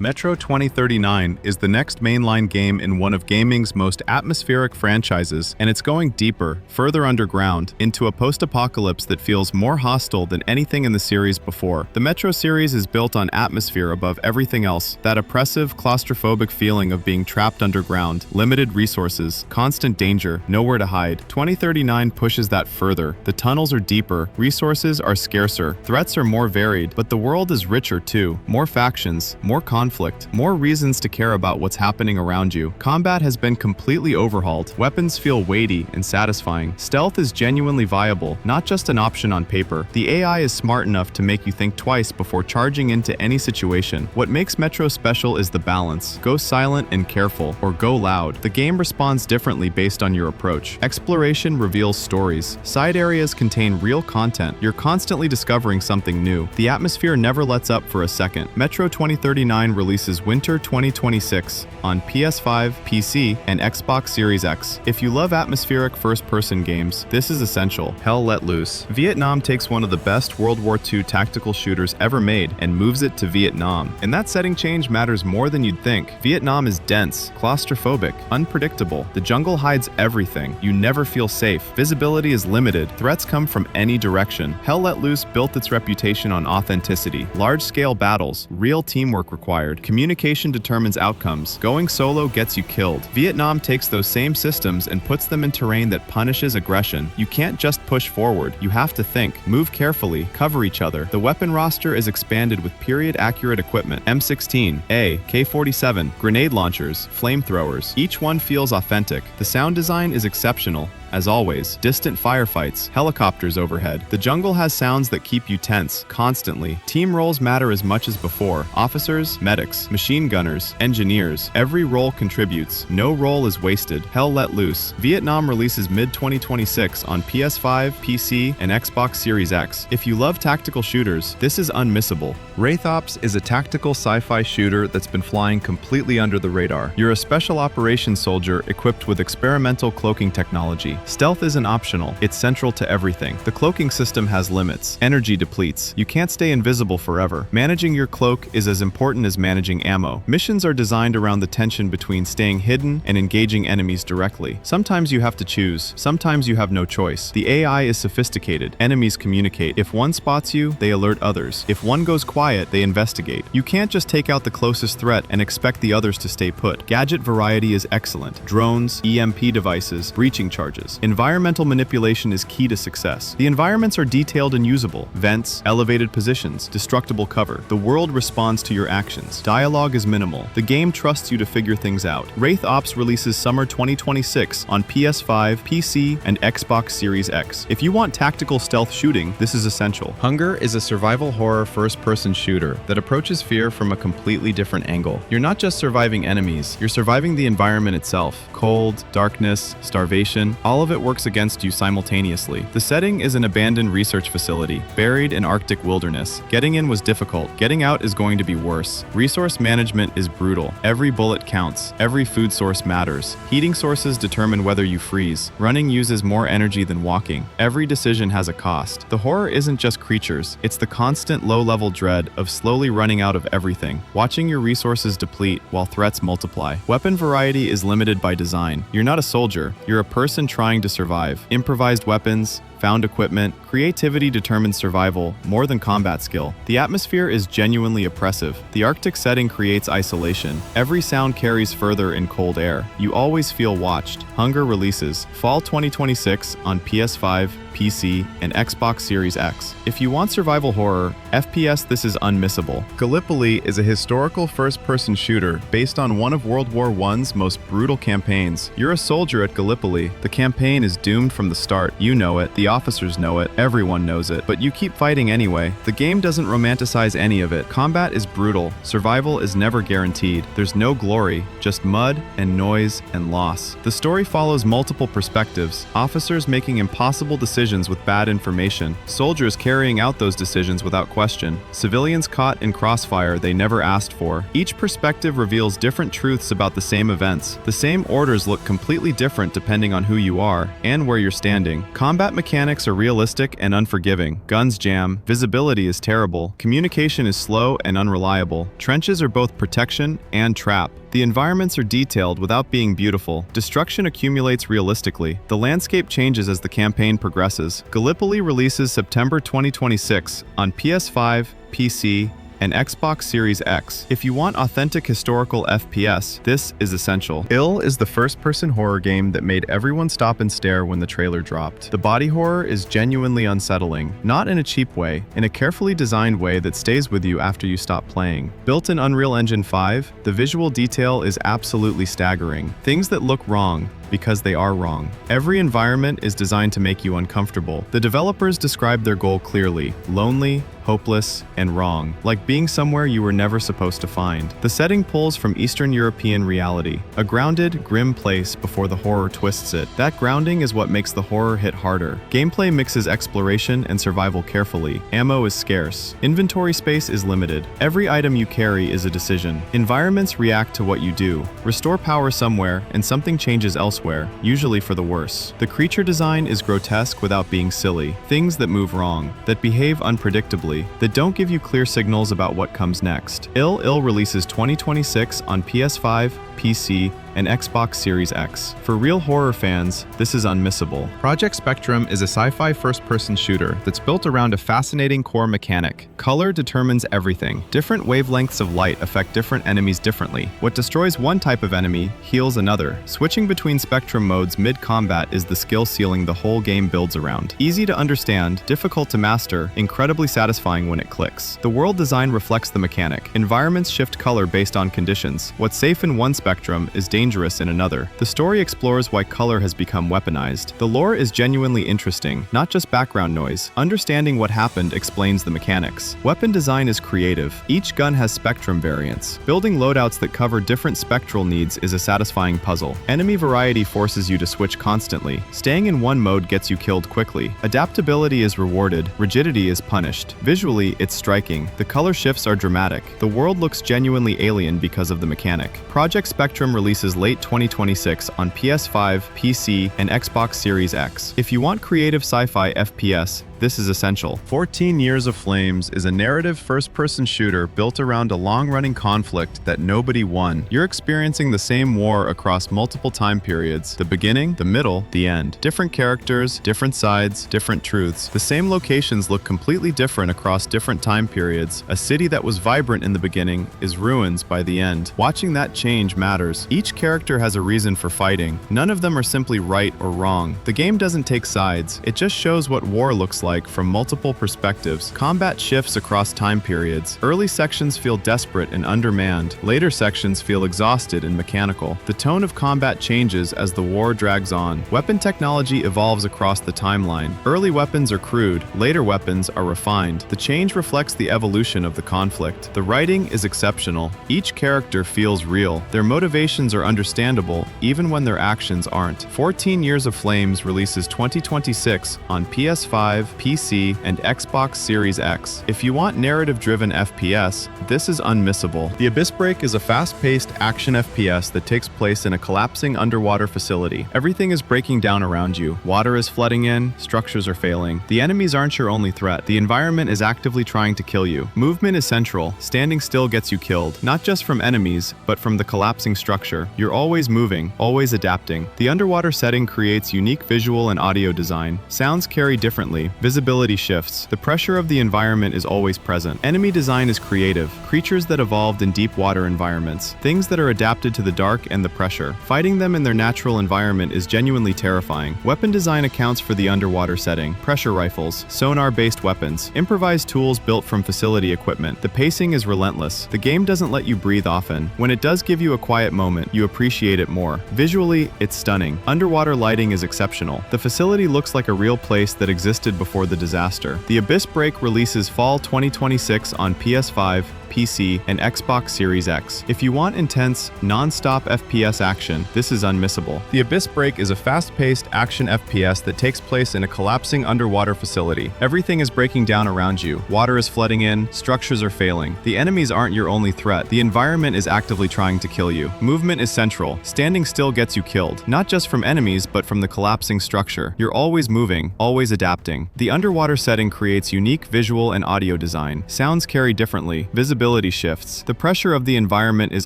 Metro 2039 is the next mainline game in one of gaming's most atmospheric franchises, and it's going deeper, further underground, into a post-apocalypse that feels more hostile than anything in the series before. The Metro series is built on atmosphere above everything else, that oppressive, claustrophobic feeling of being trapped underground, limited resources, constant danger, nowhere to hide. 2039 pushes that further. The tunnels are deeper, resources are scarcer, threats are more varied, but the world is richer too. More factions, more conflict, more reasons to care about what's happening around you. Combat has been completely overhauled. Weapons feel weighty and satisfying. Stealth is genuinely viable, not just an option on paper. The AI is smart enough to make you think twice before charging into any situation. What makes Metro special is the balance. Go silent and careful, or go loud. The game responds differently based on your approach. Exploration reveals stories. Side areas contain real content. You're constantly discovering something new. The atmosphere never lets up for a second. Metro 2039 releases winter 2026 on PS5, PC, and Xbox Series X. If you love atmospheric first-person games, this is essential. Hell Let Loose. Vietnam takes one of the best World War II tactical shooters ever made and moves it to Vietnam. And that setting change matters more than you'd think. Vietnam is dense, claustrophobic, unpredictable. The jungle hides everything. You never feel safe. Visibility is limited. Threats come from any direction. Hell Let Loose built its reputation on authenticity. Large-scale battles, real teamwork required. Communication determines outcomes. Going solo gets you killed. Vietnam takes those same systems and puts them in terrain that punishes aggression. You can't just push forward. You have to think, move carefully, cover each other. The weapon roster is expanded with period-accurate equipment. M16, A, K-47, grenade launchers, flamethrowers. Each one feels authentic. The sound design is exceptional. As always, distant firefights, helicopters overhead. The jungle has sounds that keep you tense, constantly. Team roles matter as much as before. Officers, medics, machine gunners, engineers. Every role contributes. No role is wasted. Hell Let Loose. Vietnam releases mid-2026 on PS5, PC, and Xbox Series X. If you love tactical shooters, this is unmissable. Wraith Ops is a tactical sci-fi shooter that's been flying completely under the radar. You're a special operations soldier equipped with experimental cloaking technology. Stealth isn't optional, it's central to everything. The cloaking system has limits. Energy depletes. You can't stay invisible forever. Managing your cloak is as important as managing ammo. Missions are designed around the tension between staying hidden and engaging enemies directly. Sometimes you have to choose. Sometimes you have no choice. The AI is sophisticated. Enemies communicate. If one spots you, they alert others. If one goes quiet, they investigate. You can't just take out the closest threat and expect the others to stay put. Gadget variety is excellent. Drones, EMP devices, breaching charges. Environmental manipulation is key to success. The environments are detailed and usable. Vents, elevated positions, destructible cover. The world responds to your actions. Dialogue is minimal. The game trusts you to figure things out. Wraith Ops releases summer 2026 on PS5, PC, and Xbox Series X. If you want tactical stealth shooting, this is essential. Hunger is a survival horror first-person shooter that approaches fear from a completely different angle. You're not just surviving enemies, you're surviving the environment itself. Cold, darkness, starvation, all of it works against you simultaneously. The setting is an abandoned research facility, buried in Arctic wilderness. Getting in was difficult. Getting out is going to be worse. Resource management is brutal. Every bullet counts. Every food source matters. Heating sources determine whether you freeze. Running uses more energy than walking. Every decision has a cost. The horror isn't just creatures. It's the constant low-level dread of slowly running out of everything, watching your resources deplete while threats multiply. Weapon variety is limited by design. You're not a soldier. You're a person trying to survive. Improvised weapons, found equipment, creativity determines survival more than combat skill. The atmosphere is genuinely oppressive. The Arctic setting creates isolation. Every sound carries further in cold air. You always feel watched. Hunger releases fall 2026 on PS5, PC, and Xbox Series X. If you want survival horror, FPS, this is unmissable. Gallipoli is a historical first-person shooter based on one of World War I's most brutal campaigns. You're a soldier at Gallipoli. The campaign is doomed from the start. You know it. The officers know it. Everyone knows it. But you keep fighting anyway. The game doesn't romanticize any of it. Combat is brutal. Survival is never guaranteed. There's no glory, just mud and noise and loss. The story follows multiple perspectives. Officers making impossible decisions with bad information. Soldiers carrying out those decisions without question. Civilians caught in crossfire they never asked for. Each perspective reveals different truths about the same events. The same orders look completely different depending on who you you are and where you're standing. Combat mechanics are realistic and unforgiving. Guns jam, visibility is terrible, communication is slow and unreliable. Trenches are both protection and trap. The environments are detailed without being beautiful. Destruction accumulates realistically. The landscape changes as the campaign progresses. Gallipoli releases September 2026 on PS5, PC, and Xbox Series X. If you want authentic historical FPS, this is essential. Ill is the first-person horror game that made everyone stop and stare when the trailer dropped. The body horror is genuinely unsettling, not in a cheap way, in a carefully designed way that stays with you after you stop playing. Built in Unreal Engine 5, the visual detail is absolutely staggering. Things that look wrong because they are wrong. Every environment is designed to make you uncomfortable. The developers describe their goal clearly: lonely, hopeless, and wrong, like being somewhere you were never supposed to find. The setting pulls from Eastern European reality, a grounded, grim place before the horror twists it. That grounding is what makes the horror hit harder. Gameplay mixes exploration and survival carefully. Ammo is scarce. Inventory space is limited. Every item you carry is a decision. Environments react to what you do. Restore power somewhere, and something changes elsewhere, usually for the worse. The creature design is grotesque without being silly. Things that move wrong, that behave unpredictably, that don't give you clear signals about what comes next. Ill releases 2026 on PS5, PC, and Xbox Series X. For real horror fans, this is unmissable. Project Spectrum is a sci-fi first-person shooter that's built around a fascinating core mechanic. Color determines everything. Different wavelengths of light affect different enemies differently. What destroys one type of enemy heals another. Switching between Spectrum modes mid-combat is the skill ceiling the whole game builds around. Easy to understand, difficult to master, incredibly satisfying when it clicks. The world design reflects the mechanic. Environments shift color based on conditions. What's safe in one spectrum is dangerous in another. The story explores why color has become weaponized. The lore is genuinely interesting, not just background noise. Understanding what happened explains the mechanics. Weapon design is creative. Each gun has spectrum variants. Building loadouts that cover different spectral needs is a satisfying puzzle. Enemy variety forces you to switch constantly. Staying in one mode gets you killed quickly. Adaptability is rewarded. Rigidity is punished. Visually, it's striking. The color shifts are dramatic. The world looks genuinely alien because of the mechanic. Project Spectrum releases late 2026 on PS5, PC, and Xbox Series X. If you want creative sci-fi FPS, this is essential. 14 Years of Flames is a narrative first-person shooter built around a long-running conflict that nobody won. You're experiencing the same war across multiple time periods: the beginning, the middle, the end. Different characters, different sides, different truths. The same locations look completely different across different time periods. A city that was vibrant in the beginning is ruins by the end. Watching that change matters. Each character has a reason for fighting. None of them are simply right or wrong. The game doesn't take sides. It just shows what war looks like from multiple perspectives. Combat shifts across time periods. Early sections feel desperate and undermanned. Later sections feel exhausted and mechanical. The tone of combat changes as the war drags on. Weapon technology evolves across the timeline. Early weapons are crude. Later weapons are refined. The change reflects the evolution of the conflict. The writing is exceptional. Each character feels real. Their motivations are understandable, even when their actions aren't. 14 Years of Flames releases 2026 on PS5, PC, and Xbox Series X. If you want narrative-driven FPS, this is unmissable. The Abyss Break is a fast-paced action FPS that takes place in a collapsing underwater facility. Everything is breaking down around you. Water is flooding in, structures are failing. The enemies aren't your only threat. The environment is actively trying to kill you. Movement is central. Standing still gets you killed, not just from enemies, but from the collapsing structure. You're always moving, always adapting. The underwater setting creates unique visual and audio design. Sounds carry differently. Visibility shifts. The pressure of the environment is always present. Enemy design is creative. Creatures that evolved in deep water environments. Things that are adapted to the dark and the pressure. Fighting them in their natural environment is genuinely terrifying. Weapon design accounts for the underwater setting. Pressure rifles, sonar-based weapons, improvised tools built from facility equipment. The pacing is relentless. The game doesn't let you breathe often. When it does give you a quiet moment, you appreciate it more. Visually, it's stunning. Underwater lighting is exceptional. The facility looks like a real place that existed before the disaster. The Abyss Break releases fall 2026 on PS5, PC, and Xbox Series X. If you want intense, non-stop FPS action, this is unmissable. The Abyss Break is a fast-paced action FPS that takes place in a collapsing underwater facility. Everything is breaking down around you. Water is flooding in, structures are failing. The enemies aren't your only threat. The environment is actively trying to kill you. Movement is central. Standing still gets you killed, not just from enemies, but from the collapsing structure. You're always moving, always adapting. The underwater setting creates unique visual and audio design. Sounds carry differently. Visibility shifts. The pressure of the environment is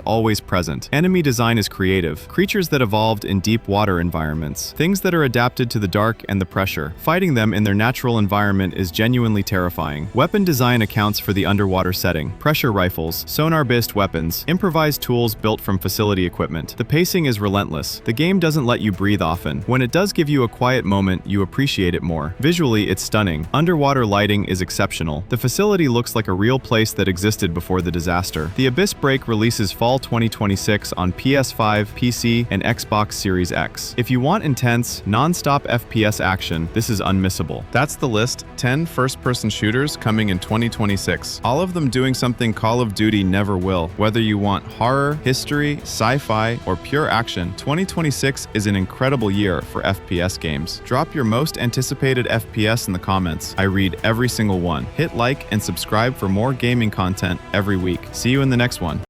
always present. Enemy design is creative. Creatures that evolved in deep water environments. Things that are adapted to the dark and the pressure. Fighting them in their natural environment is genuinely terrifying. Weapon design accounts for the underwater setting. Pressure rifles, sonar-based weapons, improvised tools built from facility equipment. The pacing is relentless. The game doesn't let you breathe often. When it does give you a quiet moment, you appreciate it more. Visually, it's stunning. Underwater lighting is exceptional. The facility looks like a real place that existed before the disaster. The Abyss Break releases fall 2026 on PS5, PC, and Xbox Series X. If you want intense, non-stop FPS action, this is unmissable. That's the list: 10 first-person shooters coming in 2026. All of them doing something Call of Duty never will. Whether you want horror, history, sci-fi, or pure action, 2026 is an incredible year for FPS games. Drop your most anticipated FPS in the comments. I read every single one. Hit like and subscribe for more gaming content every week. See you in the next one.